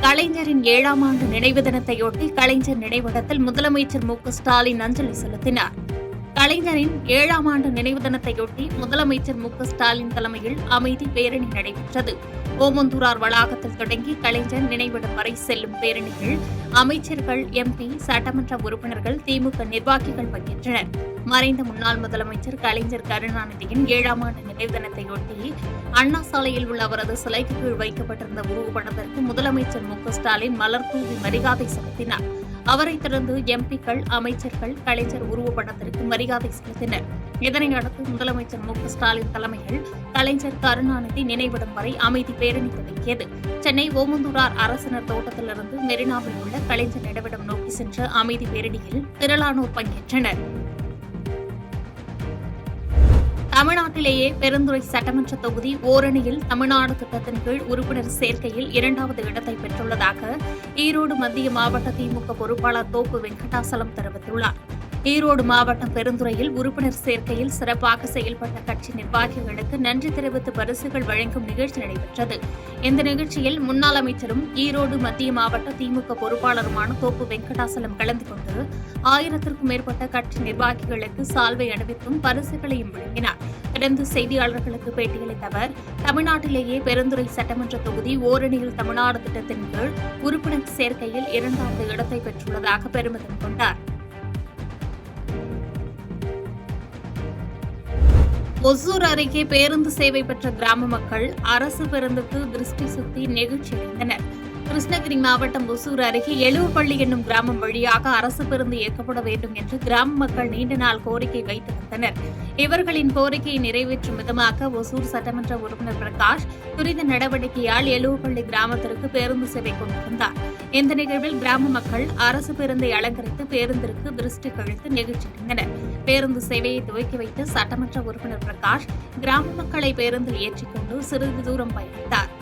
கலைஞரின் 7ஆம் ஆண்டு நினைவு தினத்தையொட்டி கலைஞர் நினைவிடத்தில் முதலமைச்சர் ஸ்டாலின் அஞ்சலி செலுத்தினார். கலைஞரின் 7ஆம் ஆண்டு நினைவு தினத்தையொட்டி முதலமைச்சர் ஸ்டாலின் தலைமையில் அமைதி பேரணி நடைபெற்றது. ஓமந்தூரார் வளாகத்தில் தொடங்கி கலைஞர் நினைவிடம் வரை செல்லும் பேரணியில் அமைச்சர்கள், எம்பி, சட்டமன்ற உறுப்பினர்கள், திமுக நிர்வாகிகள் பங்கேற்றனர். மறைந்த முன்னாள் முதலமைச்சர் கலைஞர் கருணாநிதியின் 7ஆம் ஆண்டு நினைவு தினத்தையொட்டி அண்ணா சாலையில் உள்ள அவரது சிலைக்கு கீழ் வைக்கப்பட்டிருந்த உருவப்படத்திற்கு முதலமைச்சர் ஸ்டாலின் மலர் தூவி மரியாதை செலுத்தினார். அவரைத் தொடர்ந்து எம்பிக்கள், அமைச்சர்கள் கலைஞர் உருவப்படத்திற்கு மரியாதை செலுத்தினர். இதனையடுத்து முதலமைச்சர் ஸ்டாலின் தலைமையில் கலைஞர் கருணாநிதி நினைவிடம் வரை அமைதி பேரணி தொடங்கியது. சென்னை ஓமந்தூரார் அரசினர் தோட்டத்திலிருந்து மெரினாவில் உள்ள கலைஞர் நினைவிடம் நோக்கி சென்ற அமைதி பேரணியில் திரளானோர் பங்கேற்றனர். தமிழ்நாட்டிலேயே பெருந்துறை சட்டமன்ற தொகுதி ஓரணியில் தமிழ்நாடு திட்டத்தின் கீழ் உறுப்பினர் சேர்க்கையில் 2வது இடத்தை பெற்றுள்ளதாக ஈரோடு மத்திய மாவட்ட திமுக பொறுப்பாளர் தோப்பு வெங்கடாசலம் தெரிவித்துள்ளார். ஈரோடு மாவட்டம் பெருந்துறையில் உறுப்பினர் சேர்க்கையில் சிறப்பாக செயல்பட்ட கட்சி நிர்வாகிகளுக்கு நன்றி தெரிவித்து பரிசுகள் வழங்கும் நிகழ்ச்சி நடைபெற்றது. இந்த நிகழ்ச்சியில் முன்னாள் அமைச்சரும் ஈரோடு மத்திய மாவட்ட திமுக பொறுப்பாளருமான தோப்பு வெங்கடாசலம் கலந்து கொண்டு 1000க்கும் மேற்பட்ட கட்சி நிர்வாகிகளுக்கு சால்வை அணிவித்தும் பரிசுகளையும் வழங்கினார். தொடர்ந்து செய்தியாளர்களுக்கு பேட்டியளித்த அவர், தமிழ்நாட்டிலேயே பெருந்துறை சட்டமன்ற தொகுதி ஓரணியில் தமிழ்நாடு திட்டத்தின் கீழ் உறுப்பினர் சேர்க்கையில் 2வது இடத்தை பெற்றுள்ளதாக பெருமிதம் கொண்டார். ஒசூர் அருகே பேருந்து சேவை பெற்ற கிராம மக்கள் அரசு பேருந்துக்கு திருஷ்டி சுத்தி நெகிழ்ச்சியடைந்தனர். கிருஷ்ணகிரி மாவட்டம் ஒசூர் அருகே எழுவப்பள்ளி என்னும் கிராமம் வழியாக அரசு பேருந்து இயக்கப்பட வேண்டும் என்று கிராம மக்கள் நீண்ட நாள் கோரிக்கை வைத்து வந்தனர். இவர்களின் கோரிக்கையை நிறைவேற்றும் விதமாக ஒசூர் சட்டமன்ற உறுப்பினர் பிரகாஷ் துரித நடவடிக்கையால் எழுவப்பள்ளி கிராமத்திற்கு பேருந்து சேவை கொண்டு வந்தார். இந்த நிகழ்வில் கிராம மக்கள் அரசு பேருந்தை அலங்கரித்து பேருந்திற்கு திருஷ்டி கழித்து நெகிழ்ச்சியடைந்தனர். பேருந்து சேவையை துவக்கி வைத்து சட்டமன்ற உறுப்பினர் பிரகாஷ் கிராம மக்களை பேருந்தில் ஏற்றிக்கொண்டு சிறிது தூரம் பயணித்தார்.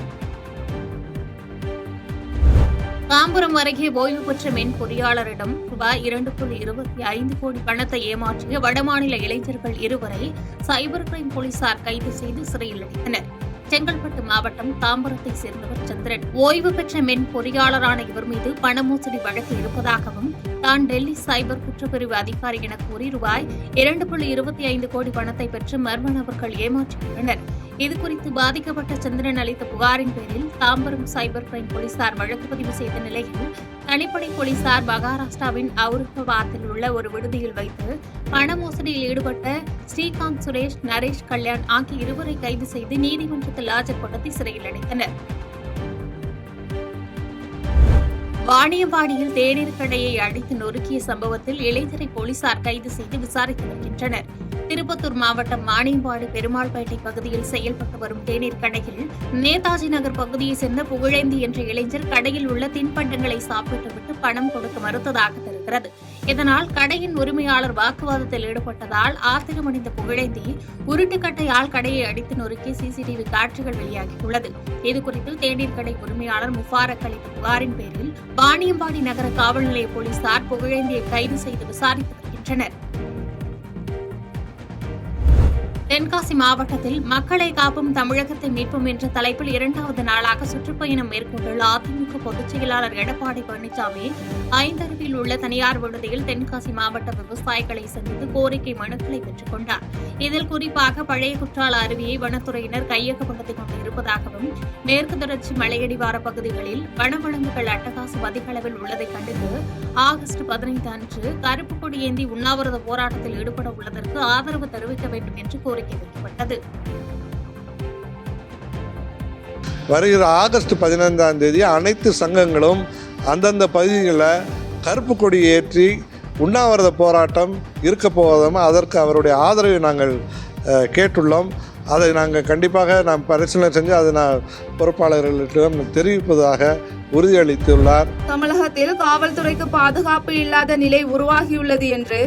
தாம்பரம் அருகே ஓய்வு பெற்ற மென் பொறியாளரிடம் ரூபாய் 2.25 கோடி பணத்தை ஏமாற்றிய வடமாநில இளைஞர்கள் 2வரை சைபர் கிரைம் போலீசார் கைது செய்து சிறையில் அடைத்தனர். செங்கல்பட்டு மாவட்டம் தாம்பரத்தைச் சேர்ந்தவர் சந்திரன். ஓய்வு பெற்ற மென் பொறியாளரான இவர் மீது பண மோசடி வழக்கு இருப்பதாகவும் தான் டெல்லி சைபர் குற்றப்பிரிவு அதிகாரி என கூறி ரூபாய் 2.25 கோடி பணத்தை பெற்று மர்ம நபர்கள் ஏமாற்றியுள்ளனர். இதுகுறித்து பாதிக்கப்பட்ட சந்திரன் அளித்த புகாரின் பேரில் தாம்பரம் சைபர் கிரைம் போலீசார் வழக்கு பதிவு செய்த நிலையில் தனிப்படை போலீசார் மகாராஷ்டிராவின் அவுரங்காபாத்தில் உள்ள ஒரு விடுதியில் வைத்து பண மோசடியில் ஈடுபட்ட ஸ்ரீகாந்த், சுரேஷ், நரேஷ், கல்யாண் ஆகிய 2வரை கைது செய்து நீதிமன்றத்தில் ஆஜர்படுத்தி சிறையில் அடைத்தனர். வாணியம்பாடியில் தேநீர் கடையை அடித்து நொறுக்கிய சம்பவத்தில் இளைஞரை போலீசார் கைது செய்து விசாரித்து வருகின்றனர். திருப்பத்தூர் மாவட்டம் வாணியம்பாடி பெருமாள்பேட்டை பகுதியில் செயல்பட்டு வரும் தேநீர் கடையில் நேதாஜி நகர் பகுதியைச் சேர்ந்த புகழேந்தி என்ற இளைஞர் கடையில் உள்ள தின்பண்டங்களை சாப்பிட்டுவிட்டு பணம் கொடுக்க மறுத்ததாக தெரிகிறது. இதனால் கடையின் உரிமையாளர் வாக்குவாதத்தில் ஈடுபட்டதால் ஆத்திரமடைந்த புகழேந்தி உருட்டுக்கட்டையால் கடையை அடித்து நொறுக்கி சிசிடிவி காட்சிகள் வெளியாகியுள்ளது. இதுகுறித்து தேநீர் கடை உரிமையாளர் முபாரக் அளித்த புகாரின் பேரில் வாணியம்பாடி நகர காவல் நிலைய போலீசார் புகழேந்தியை கைது செய்து விசாரித்து வருகின்றனர். தென்காசி மாவட்டத்தில் மக்களை காப்பும் தமிழகத்தை மீட்போம் என்ற தலைப்பில் 2வது நாளாக சுற்றுப்பயணம் மேற்கொண்டுள்ள அதிமுக பொதுச் செயலாளர் எடப்பாடி பழனிசாமி ஐந்தருவியில் உள்ள தனியார் விடுதியில் தென்காசி மாவட்ட விவசாயிகளை சந்தித்து கோரிக்கை மனுக்களை பெற்றுக் கொண்டார். இதில் குறிப்பாக பழைய குற்றால அருவியை வனத்துறையினர் கையகப்படுத்திக் கொண்டிருப்பதாகவும் மேற்கு தொடர்ச்சி மலையடிவார பகுதிகளில் வனவிலங்குகள் அட்டகாசம் அதிக அளவில் உள்ளதை கண்டித்து ஆகஸ்ட் 15 அன்று கருப்பு கொடி ஏந்தி உண்ணாவிரத போராட்டத்தில் ஈடுபட உள்ளதற்கு ஆதரவு தெரிவிக்க வேண்டும் என்று கோரிக்கை வைக்கப்பட்டது. வருகிற ஆகஸ்ட் 15ஆம் தேதி அனைத்து சங்கங்களும் அந்தந்த பகுதிகளில் கருப்பு கொடி ஏற்றி உண்ணாவிரத போராட்டம் இருக்க போவதும் அதற்கு அவருடைய ஆதரவை நாங்கள் கேட்டுள்ளோம். அதை நாங்கள் கண்டிப்பாக நாம் பரிசீலனை செஞ்சு அதை நான் பொறுப்பாளர்களிடம் தெரிவிப்பதாக உறுதியளித்துள்ளார். தமிழகத்தில் காவல்துறைக்கு பாதுகாப்பு இல்லாத நிலை உருவாகியுள்ளது என்று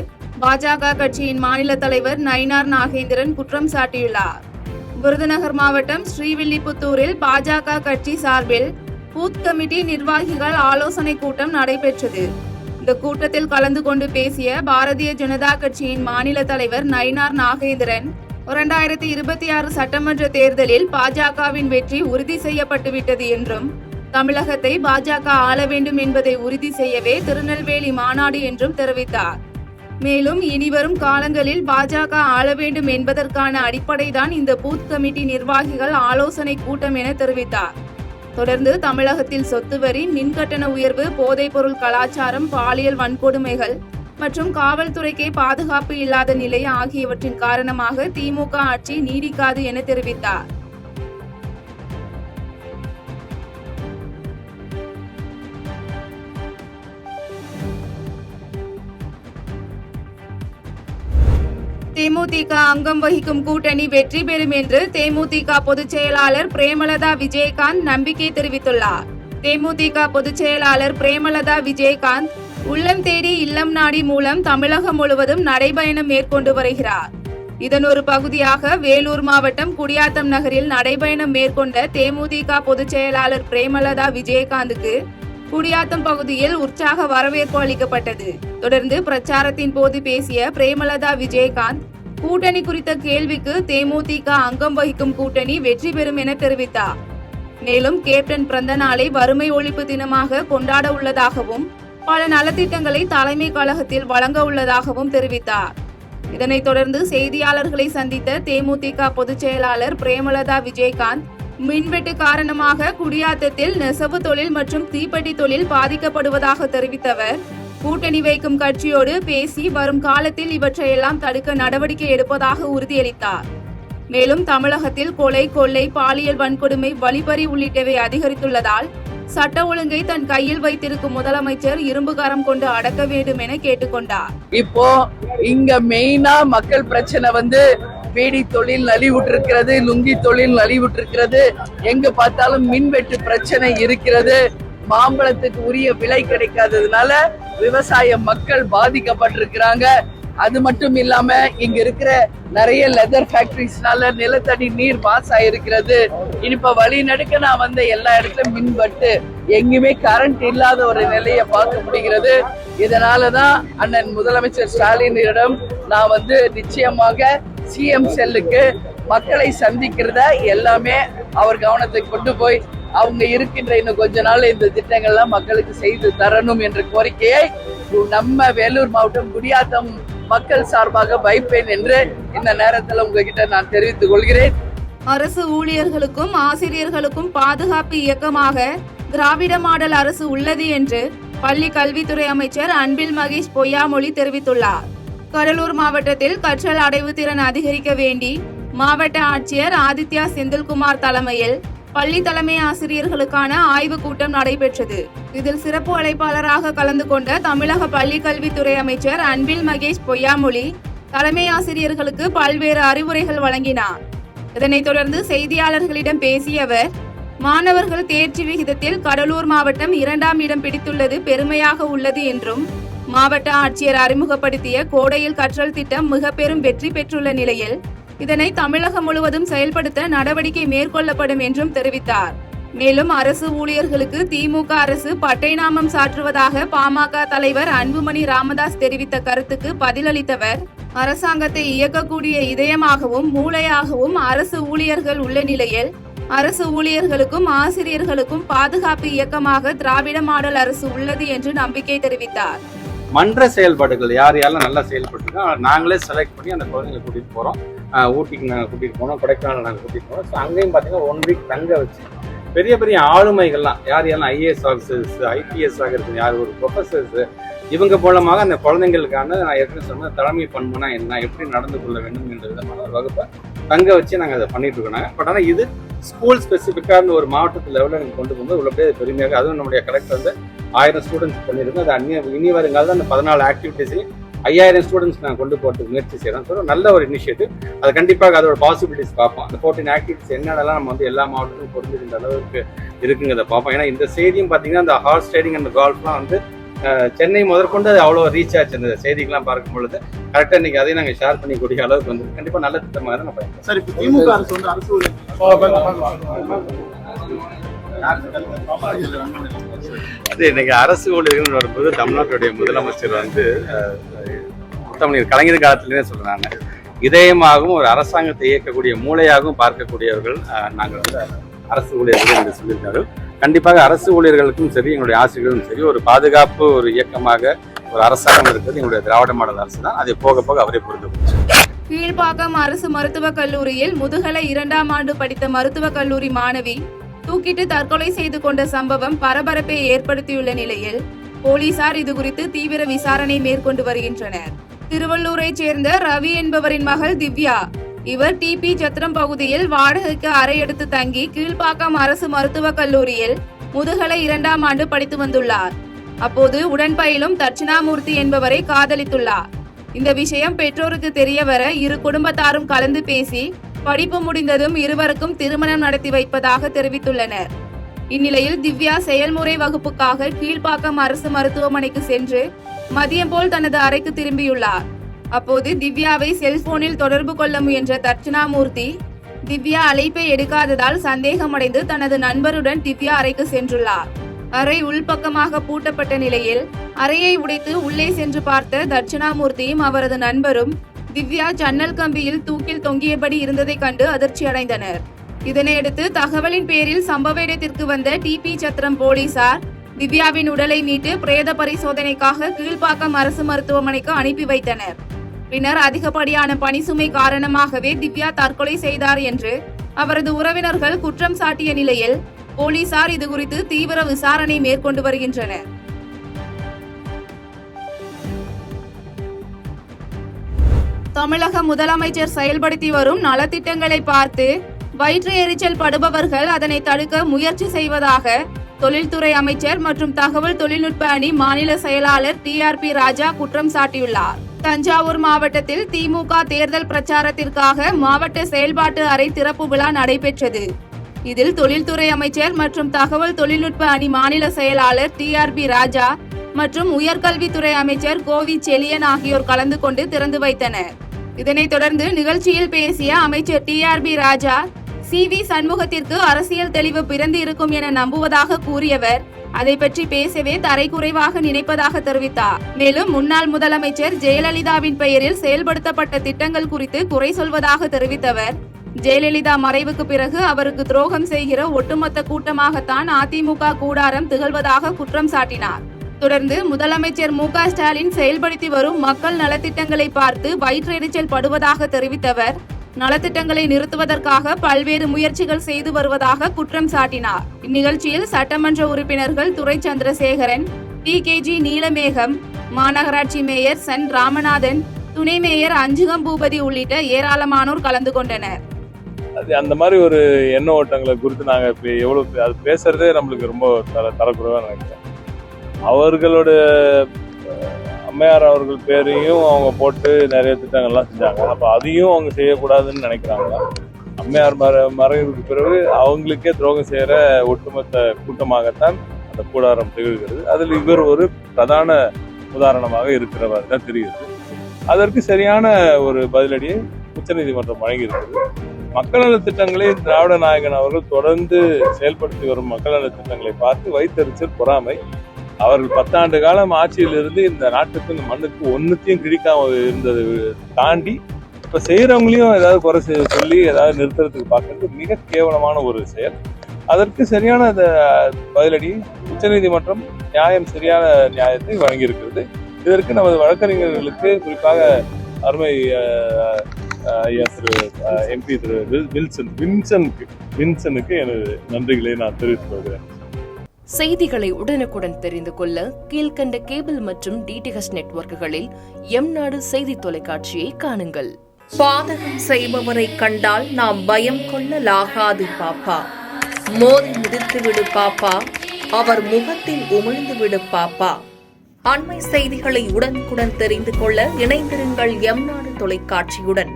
பாஜக கட்சியின் மாநில தலைவர் நயினார் நாகேந்திரன் குற்றம் சாட்டியுள்ளார். விருதுநகர் மாவட்டம் ஸ்ரீவில்லிபுத்தூரில் பாஜக கட்சி சார்பில் பூத் கமிட்டி நிர்வாகிகள் ஆலோசனை கூட்டம் நடைபெற்றது. இந்த கூட்டத்தில் கலந்து கொண்டு பேசிய பாரதிய ஜனதா கட்சியின் மாநில தலைவர் நயினார் நாகேந்திரன் 2026 சட்டமன்ற தேர்தலில் பாஜகவின் வெற்றி உறுதி செய்யப்பட்டுவிட்டது என்றும் தமிழகத்தை பாஜக ஆள வேண்டும் என்பதை உறுதி செய்யவே திருநெல்வேலி மாநாடு என்றும் தெரிவித்தார். மேலும் இனிவரும் காலங்களில் பாஜக ஆள வேண்டும் என்பதற்கான அடிப்படைதான் இந்த பூத் கமிட்டி நிர்வாகிகள் ஆலோசனை கூட்டம் என தெரிவித்தார். தொடர்ந்து தமிழகத்தில் சொத்து வரி, மின்கட்டண உயர்வு, போதைப்பொருள் கலாச்சாரம், பாலியல் வன்கொடுமைகள் மற்றும் காவல்துறைக்கே பாதுகாப்பு இல்லாத நிலை ஆகியவற்றின் காரணமாக திமுக ஆட்சி நீடிக்காது என தெரிவித்தார். தேமுதிக அங்கம் வகிக்கும் கூட்டணி வெற்றி பெறும் என்று தேமுதிக பொதுச் செயலாளர் பிரேமலதா விஜயகாந்த் நம்பிக்கை தெரிவித்துள்ளார். தேமுதிக பொதுச் செயலாளர் பிரேமலதா விஜயகாந்த் உள்ளம் தேடி இல்லம் நாடி மூலம் தமிழகம் முழுவதும் நடைபயணம் மேற்கொண்டு வருகிறார். இதன் ஒரு பகுதியாக வேலூர் மாவட்டம் குடியாத்தம் நகரில் நடைபயணம் மேற்கொண்ட தேமுதிக பொதுச் செயலாளர் பிரேமலதா விஜயகாந்துக்கு குடியாத்தம் பகுதியில் உற்சாக வரவேற்பு அளிக்கப்பட்டது. தொடர்ந்து பிரச்சாரத்தின் போது பேசிய பிரேமலதா விஜயகாந்த் கூட்டணி குறித்த கேள்விக்கு தேமுதிக அங்கம் வகிக்கும் கூட்டணி வெற்றி பெறும் என தெரிவித்தார். மேலும் கேப்டன் பிறந்த நாளை வறுமை ஒழிப்பு தினமாக கொண்டாட உள்ளதாகவும் பல நலத்திட்டங்களை தலைமை கழகத்தில் வழங்க உள்ளதாகவும் தெரிவித்தார். இதனைத் தொடர்ந்து செய்தியாளர்களை சந்தித்த தேமுதிக பொதுச் செயலாளர் பிரேமலதா விஜயகாந்த் மின்வெட்டு காரணமாக குடியாத்தத்தில் நெசவு தொழில் மற்றும் தீப்பெட்டி தொழில் பாதிக்கப்படுவதாக தெரிவித்தவர், கூட்டணி வைக்கும் கட்சியோடு பேசி வரும் காலத்தில் இவற்றையெல்லாம் தடுக்க நடவடிக்கை எடுப்பதாக உறுதியளித்தார். மேலும் தமிழகத்தில் கொலை, கொள்ளை, பாலியல் வன்கொடுமை, வழிப்பறி உள்ளிட்டவை அதிகரித்துள்ளதால் சட்ட ஒழுங்கை தன் கையில் வைத்திருக்கும் முதலமைச்சர் இரும்புகரம் கொண்டு அடக்க வேண்டும் என கேட்டுக்கொண்டார். இப்போ இங்க மெயினா மக்கள் பிரச்சனை பீடி தொழில் நலிவுற்று இருக்கிறது, லுங்கி தொழில் நலிவுற்று இருக்கிறது, எங்க பார்த்தாலும் மின்வெட்டு பிரச்சனை இருக்கிறது. மாம்பழத்துக்கு உரிய விலை கிடைக்காததுனால விவசாய மக்கள் பாதிக்கப்பட்டிருக்கிறாங்க. அது மட்டும் இல்லாம இங்க இருக்கிற நிறைய லெதர் ஃபேக்டரிஸ்னால நிலத்தடி நீர் பாஸ் ஆயிருக்கிறது. இப்ப வழி நடுக்க நான் வந்த எல்லா இடத்துலயும் மின்வெட்டு, எங்குமே கரண்ட் இல்லாத ஒரு நிலையை பார்க்க முடிகிறது. இதனாலதான் அண்ணன் முதலமைச்சர் ஸ்டாலினிடம் நான் நிச்சயமாக சிஎம் செல்லுக்கு மக்களை சந்திக்கிறத எல்லாமே அவர் கவனத்துக்கு கொண்டு போய் அவங்க இருக்கின்ற இன்னும் கொஞ்ச நாள் இந்த திட்டங்கள்லாம் மக்களுக்கு செய்து தரணும் என்ற கோரிக்கையை நம்ம வேலூர் மாவட்டம் குடியாத்தம் மக்கள் சார்பாக வைப்பேன் என்று இந்த நேரத்தில் உங்ககிட்ட நான் தெரிவித்துக் கொள்கிறேன். அரசு ஊழியர்களுக்கும் ஆசிரியர்களுக்கும் பாதுகாப்பு இயக்கமாக திராவிட மாடல் அரசு உள்ளது என்று பள்ளி கல்வித்துறை அமைச்சர் அன்பில் மகேஷ் பொய்யாமொழி தெரிவித்துள்ளார். கடலூர் மாவட்டத்தில் கற்றல் அடைவு திறன் அதிகரிக்க வேண்டி மாவட்ட ஆட்சியர் ஆதித்யா செந்தில்குமார் தலைமையில் பள்ளி தலைமை ஆசிரியர்களுக்கான ஆய்வுக் கூட்டம் நடைபெற்றது. இதில் சிறப்பு அழைப்பாளராக கலந்து கொண்ட தமிழக பள்ளி கல்வித்துறை அமைச்சர் அன்பில் மகேஷ் பொய்யாமொழி தலைமை ஆசிரியர்களுக்கு பல்வேறு அறிவுரைகள் வழங்கினார். இதனைத் தொடர்ந்து செய்தியாளர்களிடம் பேசிய அவர், மாணவர்கள் தேர்ச்சி விகிதத்தில் கடலூர் மாவட்டம் 2ஆம் இடம் பிடித்துள்ளது பெருமையாக உள்ளது என்றும், மாவட்ட ஆட்சியர் அறிமுகப்படுத்திய கோடையில் கற்றல் திட்டம் மிக பெரும் வெற்றி பெற்றுள்ள நிலையில் இதனை தமிழகம் முழுவதும் செயல்படுத்த நடவடிக்கை மேற்கொள்ளப்படும் என்றும் தெரிவித்தார். மேலும் அரசு ஊழியர்களுக்கு திமுக அரசு பட்டை நாமம் சாற்றுவதாக பாமக தலைவர் அன்புமணி ராமதாஸ் தெரிவித்த கருத்துக்கு பதிலளித்தவர், அரசாங்கத்தை இயக்கக்கூடிய இதயமாகவும் மூளையாகவும் அரசு ஊழியர்கள் உள்ள நிலையில் அரசு ஊழியர்களுக்கும் ஆசிரியர்களுக்கும் பாதுகாப்பு இயக்கமாக திராவிட மாடல் அரசு உள்ளது என்று நம்பிக்கை தெரிவித்தார். மன்ற செயல்பாடுகள் யார் யாரெல்லாம் நல்லா செயல்பட்டுருக்கோ நாங்களே செலக்ட் பண்ணி அந்த குழந்தைங்களை கூட்டிகிட்டு போகிறோம். ஊட்டிக்கு நாங்கள் கூட்டிகிட்டு போனோம், கொடைக்கானல் நாங்கள் கூட்டிகிட்டு போனோம். ஸோ அங்கேயும் பார்த்தீங்கன்னா 1 வீக் தங்க வச்சு பெரிய பெரிய ஆளுமைகள்லாம் யார் யாரெல்லாம் ஐஏஎஸ் ஆஃபீஸர்ஸ், ஐபிஎஸ் ஆகிறது யார், ஒரு ப்ரொஃபஸர்ஸு, இவங்க மூலமாக அந்த குழந்தைங்களுக்கான நான் ஏற்கனவே சொன்ன தலைமை பண்புனா என்ன, எப்படி நடந்து கொள்ள வேண்டும் என்ற விதமான ஒரு வகுப்பை தங்க வச்சு நாங்கள் அதை பண்ணிட்டு இருக்கோம். பட் ஆனால் இது ஸ்கூல் ஸ்பெசிஃபிக்காக ஒரு மாவட்டத்து லெவலில் நீங்கள் கொண்டு போகும்போது இவ்வளோ பேர் பெருமையாக, அதுவும் நம்முடைய கலெக்டர் 1000 ஸ்டூடெண்ட்ஸ் பண்ணியிருக்கோம். அது இனி வருங்கால அந்த 14 ஆக்டிவிட்டீஸையும் 5000 ஸ்டூடெண்ட்ஸ் நாங்கள் கொண்டு போகிறதுக்கு முயற்சி செய்கிறோம். ஸோ நல்ல ஒரு இனிஷியேட்டிவ். அது கண்டிப்பாக அதோட பாசிபிலிட்டிஸ் பார்ப்போம். அந்த 14 ஆக்டிவிட்டிஸ் என்னென்னலாம் நம்ம எல்லா மாவட்டத்திலும் பொருந்திருந்த அளவுக்கு இருக்குங்கிறத பார்ப்போம். ஏன்னா இந்த செய்தியும் பார்த்தீங்கன்னா இந்த ஹார்ஸ் ரைடிங் அண்ட் கால்ஃப்லாம் சென்னை முதற்கொண்டு அது அவ்வளோ ரீச் ஆச்சு. அந்த செய்திகள்லாம் பார்க்கும் பொழுது கரெக்டாக இன்னைக்கு அதையும் நாங்கள் ஷேர் பண்ணிக்கூடிய அளவுக்கு கண்டிப்பாக நல்ல திட்டமாக தான் நம்ம சார். இப்போ திமுக அரசு அது இன்னைக்கு அரசு ஊழியர்கள் வரும்போது தமிழ்நாட்டுடைய முதலமைச்சர் முத்தமிழ் கலைஞர் காலத்திலே சொல்றாங்க, இதயமாகவும் ஒரு அரசாங்கத்தை இயக்கக்கூடிய மூளையாகவும் பார்க்கக்கூடியவர்கள் நாங்கள் அரசு ஊழியர்கள் என்று சொல்லியிருக்காரு. கண்டிப்பாக அரசு ஊழியர்களுக்கும் சரி, எங்களுடைய ஆசிரியர்களும் சரி, ஒரு பாதுகாப்பு ஒரு இயக்கமாக ஒரு அரசாங்கம் இருக்கிறது எங்களுடைய திராவிட மாடல் அரசு தான். அதை போக போக அவரே புரிந்து. கீழ்ப்பாக்கம் அரசு மருத்துவக் கல்லூரியில் முதுகலை 2ஆம் ஆண்டு படித்த மருத்துவக் கல்லூரி மாணவி தூக்கிட்டு தற்கொலை செய்து கொண்ட சம்பவம் பரபரப்பை ஏற்படுத்தியுள்ள நிலையில் போலீசார் இதுகுறித்து தீவிர விசாரணை மேற்கொண்டு வருகின்றனர். திருவள்ளூரைச் சேர்ந்த ரவி என்பவரின் மகள் திவ்யா. இவர் டிபி சத்திரம் பகுதியில் வாடகைக்கு அறை எடுத்து தங்கி கீழ்ப்பாக்கம் அரசு மருத்துவக் கல்லூரியில் முதுகலை 2ஆம் ஆண்டு படித்து வந்துள்ளார். அப்போது உடன்பயிலும் தட்சிணாமூர்த்தி என்பவரை காதலித்துள்ளார். இந்த விஷயம் பெற்றோருக்கு தெரியவர இரு குடும்பத்தாரும் கலந்து பேசி படிப்பு முடிந்ததும் இருவருக்கும் திருமணம் நடத்தி வைப்பதாக தெரிவித்துள்ளனர். இந்நிலையில் திவ்யா செயல்முறை வகுப்புக்காக கீழ்ப்பாக்கம் அரசு மருத்துவமனைக்கு சென்று மதியம் போல் தனது அறைக்கு திரும்பியுள்ளார். அப்போது திவ்யாவை செல்போனில் தொடர்பு கொள்ள முயன்ற தட்சிணாமூர்த்தி திவ்யா அழைப்பை எடுக்காததால் சந்தேகமடைந்து தனது நண்பருடன் திவ்யா அறைக்கு சென்றுள்ளார். அறை உள்பக்கமாக பூட்டப்பட்ட நிலையில் அறையை உடைத்து உள்ளே சென்று பார்த்த தட்சிணாமூர்த்தியும் அவரது நண்பரும் திவ்யா ஜன்னல் கம்பியில் தூக்கில் தொங்கியபடி இருந்ததை கண்டு அதிர்ச்சி அடைந்தனர். இதனையடுத்து தகவலின் பேரில் சம்பவ இடத்திற்கு வந்த டிபி சத்திரம் போலீசார் திவ்யாவின் உடலை மீட்டு பிரேத பரிசோதனைக்காக கீழ்ப்பாக்கம் அரசு மருத்துவமனைக்கு அனுப்பி வைத்தனர். பின்னர் அதிகப்படியான பணிசுமை காரணமாகவே திவ்யா தற்கொலை செய்தார் என்று அவரது உறவினர்கள் குற்றம் சாட்டிய நிலையில் போலீசார் இதுகுறித்து தீவிர விசாரணை மேற்கொண்டு வருகின்றனர். தமிழக முதலமைச்சர் செயல்படுத்தி வரும் நலத்திட்டங்களை பார்த்து வயிற்று எரிச்சல் படுபவர்கள் அதனை தடுக்க முயற்சி செய்வதாக தொழில்துறை அமைச்சர் மற்றும் தகவல் தொழில்நுட்ப அணி மாநில செயலாளர் டிஆர்பி ராஜா குற்றம் சாட்டியுள்ளார். தஞ்சாவூர் மாவட்டத்தில் திமுக தேர்தல் பிரச்சாரத்திற்காக மாவட்ட செயல்பாட்டு அறை திறப்பு விழா நடைபெற்றது. இதில் தொழில்துறை அமைச்சர் மற்றும் தகவல் தொழில்நுட்ப அணி மாநில செயலாளர் டிஆர்பி ராஜா மற்றும் உயர்கல்வித்துறை அமைச்சர் கோவி செலியன் ஆகியோர் கலந்து கொண்டு திறந்து வைத்தனர். இதனைத் தொடர்ந்து நிகழ்ச்சியில் பேசிய அமைச்சர் டிஆர்பி ராஜா CV சண்முகத்திற்கு அரசியல் தெளிவு பிறந்து இருக்கும் என நம்புவதாக கூறியவர் அதை பற்றி பேசவே தரைக்குறைவாக நினைப்பதாக தெரிவித்தார். மேலும் முன்னாள் முதலமைச்சர் ஜெயலலிதாவின் பெயரில் செயல்படுத்தப்பட்ட திட்டங்கள் குறித்து குறை சொல்வதாக தெரிவித்தவர் ஜெயலலிதா மறைவுக்கு பிறகு அவருக்கு துரோகம் செய்கிற ஒட்டுமொத்த கூட்டமாகத்தான் அதிமுக கூடாரம் திகழ்வதாக குற்றம் சாட்டினார். தொடர்ந்து முதலமைச்சர் மு க ஸ்டாலின் செயல்படுத்தி வரும் மக்கள் நலத்திட்டங்களை பார்த்து வயிற்றெரிச்சல் படுவதாக தெரிவித்தவர் நலத்திட்டங்களை நிறுத்துவதற்காக பல்வேறு முயற்சிகள் செய்து வருவதாக குற்றம் சாட்டினார். இந்நிகழ்ச்சியில் சட்டமன்ற உறுப்பினர்கள் துரை சந்திரசேகரன், TKG நீலமேகம், மாநகராட்சி மேயர் சன் ராமநாதன், துணை மேயர் அஞ்சுகம் பூபதி உள்ளிட்ட ஏராளமானோர் கலந்து கொண்டனர். அது அந்த மாதிரி ஒரு எண்ண ஓட்டங்களை குறித்து நாங்கள் இப்போ எவ்வளோ அது பேசுறதே நம்மளுக்கு ரொம்ப தரக்குறைவாக நினைக்கிறேன். அவர்களோட அம்மையார் அவர்கள் பேரையும் அவங்க போட்டு நிறைய திட்டங்கள்லாம் செஞ்சாங்க. அப்போ அதையும் அவங்க செய்யக்கூடாதுன்னு நினைக்கிறாங்க. அம்மையார் மறைவுக்கு பிறகு அவங்களுக்கே துரோகம் செய்கிற ஒட்டுமொத்த கூட்டமாகத்தான் அந்த கூடாரம் திகழ்கிறது. அதில் இவர் ஒரு பிரதான உதாரணமாக இருக்கிறவர் தான் தெரியுது. அதற்கு சரியான ஒரு பதிலடியை உச்சநீதிமன்றம் வழங்கியிருக்கிறது. மக்கள் நல திட்டங்களை திராவிட நாயகன் அவர்கள் தொடர்ந்து செயல்படுத்தி வரும் மக்கள் நல திட்டங்களை பார்த்து வைத்தறிச்சல், பொறாமை. அவர்கள் 10 ஆண்டு காலம் ஆட்சியில் இருந்து இந்த நாட்டுக்கு இந்த மண்ணுக்கு ஒன்னுத்தையும் கிடைக்காம இருந்ததை தாண்டி இப்ப செய்யறவங்களையும் ஏதாவது குறை சொல்லி ஏதாவது நிறுத்துறதுக்கு பார்க்கறது மிக கேவலமான ஒரு செயல். அதற்கு சரியான பதிலடி உச்சநீதிமன்றம் சரியான நியாயத்தை வழங்கியிருக்கிறது. இதற்கு நமது வழக்கறிஞர்களுக்கு குறிப்பாக அருமை திரு MP திரு வின்சனுக்கு எனது நன்றிகளை நான் தெரிவித்துக் கொள்கிறேன். செய்திகளை உடனுக்குடன் தெரிந்து கொள்ள கீழ்கண்ட கேபிள் மற்றும் DTH நெட்வொர்க்குகளில் எம்நாடு செய்தி தொலைக்காட்சியை காணுங்கள். பாதகம் செய்பவரை கண்டால் நாம் பயம் கொள்ளலாகாது பாப்பா. மோதி மிதித்து விடு பாப்பா, அவர் முகத்தில் உமிழ்ந்து விடு பாப்பா. அண்மை செய்திகளை உடனுக்குடன் தெரிந்து கொள்ள இணைந்திருங்கள் எம்நாடு தொலைக்காட்சியுடன்.